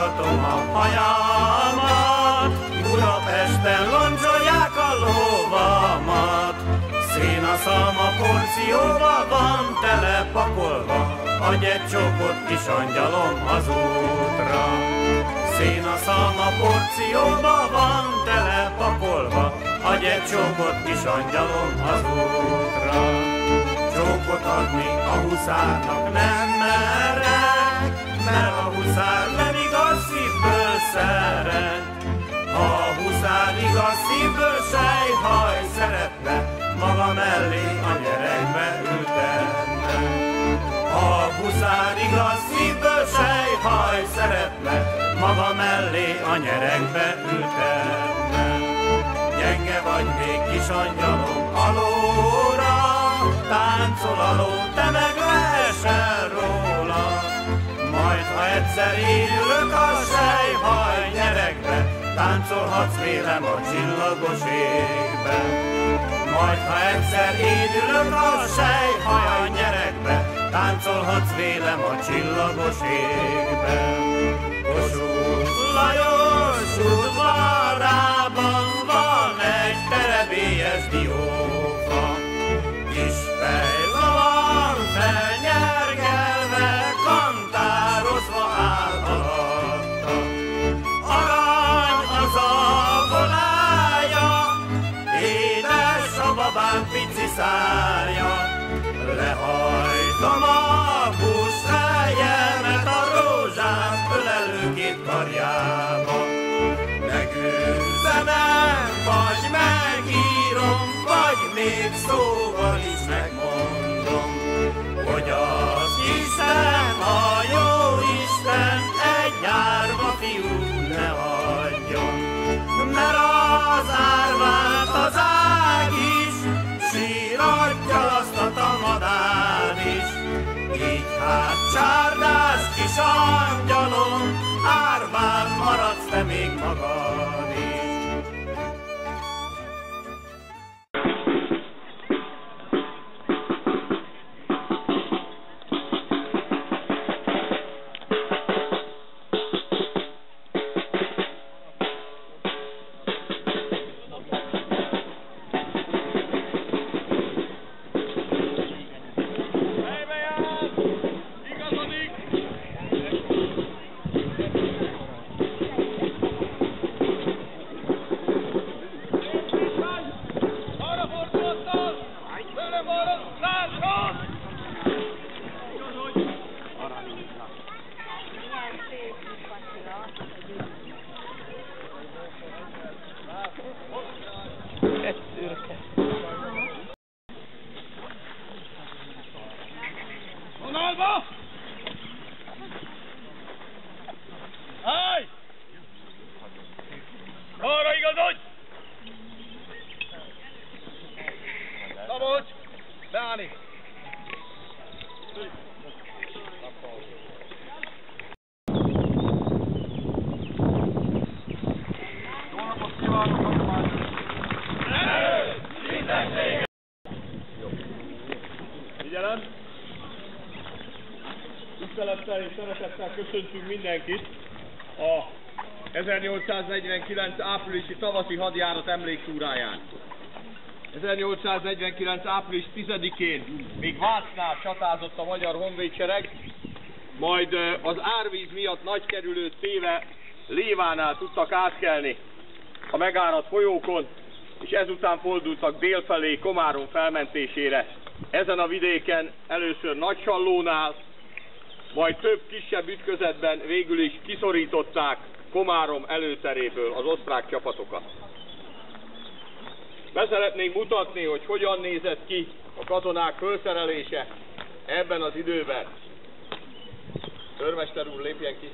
tartom a hajamat, Budapesten loncsolják a lovamat. Szénaszalm a porcióba van telepakolva, adj egy csókot, kis angyalom, az útra. Szénaszalm a porcióba van telepakolva, adj egy csókot, kis angyalom, az útra. Csókot adni a huszárnak nem merek, mert a huszár nem igaz szívből szeret. Ha a huszár igaz szívből sejhaj szeretne, maga mellé a nyeregbe ültetne. Ha a huszár igaz szívből sejhaj szeretne, maga mellé a nyeregbe ültetne. Gyenge vagy még, kis angyalom, alóra, táncol aló, te meg leesel róla. Majd ha egyszer élülök a sejhaj nyeregbe, táncolhatsz vélem a csillagos égbe. Majd ha egyszer élülök a sejhaj nyeregbe, táncolhatsz vélem a csillagos égbe. Kossuth Lajos udvarában van egy terebélyes diófa, kis fejlavan felnyergelve, kantározva áll alatta. Arany az ábolája, édes a babám pici szárja, lehajtom a buszhelyemet a rózsát ölelő két karjába. Megőzenem, vagy megírom, vagy még szóval is megmondom, hogy az Isten, a jó Isten egy árva fiú ne hagyjon. Mert az árvát az ág is, síratja azt a tamadán is. Így hát csárdás kis angyalom, árván maradsz te még magad is. Tisztelettel és szeretettel köszöntünk mindenkit a 1849 áprilisi tavaszi hadjárat emléktúráján. 1849. április 10-én még Vácnál csatázott a magyar honvédsereg, majd az árvíz miatt Nagykerülőt téve Lévánál tudtak átkelni a megáradt folyókon, és ezután fordultak délfelé Komárom felmentésére. Ezen a vidéken először Nagysallónál, majd több kisebb ütközetben végül is kiszorították Komárom előteréből az osztrák csapatokat. Be szeretnénk mutatni, hogy hogyan nézett ki a katonák fölszerelése ebben az időben. Őrmester úr, lépjen ki!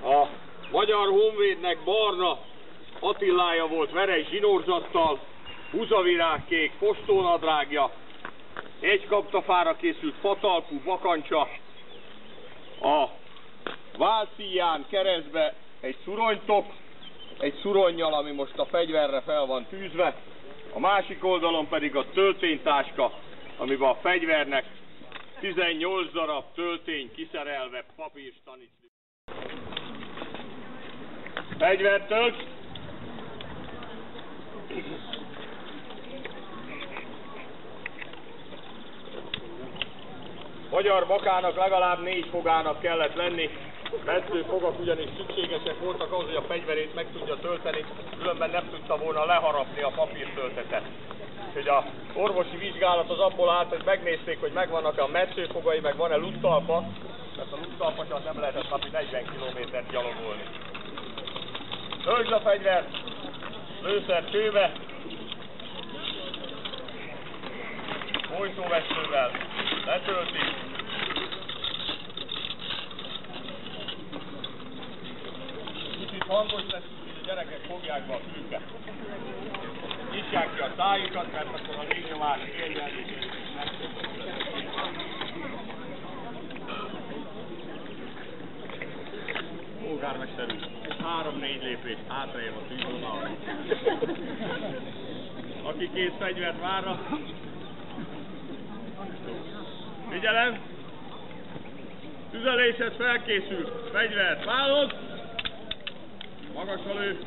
A magyar honvédnek barna Attilája volt veres zsinórzattal, húzavirágkék postónadrágja, egy kaptafára készült fatalpú bakancsa, a válszíján keresztbe egy szuronytok, egy szuronnyal, ami most a fegyverre fel van tűzve, a másik oldalon pedig a tölténytáska amiben a fegyvernek 18 darab töltény kiszerelve papírstanicli. Fegyvert tölt! Magyar makának legalább 4 fogának kellett lenni, metszőfogak ugyanis szükségesek voltak ahhoz, hogy a fegyverét meg tudja tölteni, különben nem tudta volna leharapni a papírtöltetet. Úgyhogy az orvosi vizsgálat az abból állt, hogy megnézték, hogy megvannak-e a metszőfogai, meg van-e luttalpa, mert a luttalpatyan nem lehetett napi 40 kilométert gyalogolni. Töltsd a fegyvert, lőszer kőbe, folytóvesztővel, letölti. Kicsit hangos lesz, hogy a gyerekek fogják be a fülket. Nyissák ki a szájukat, mert akkor a légnyomás kiegyenlítését megszokott. Polgármester úr, 3-4 lépés hátraér a tűzvonalra. Aki két fegyvert várra. Figyelem! Tüzelésed felkészült. Fegyvert vállod. Magasra lő.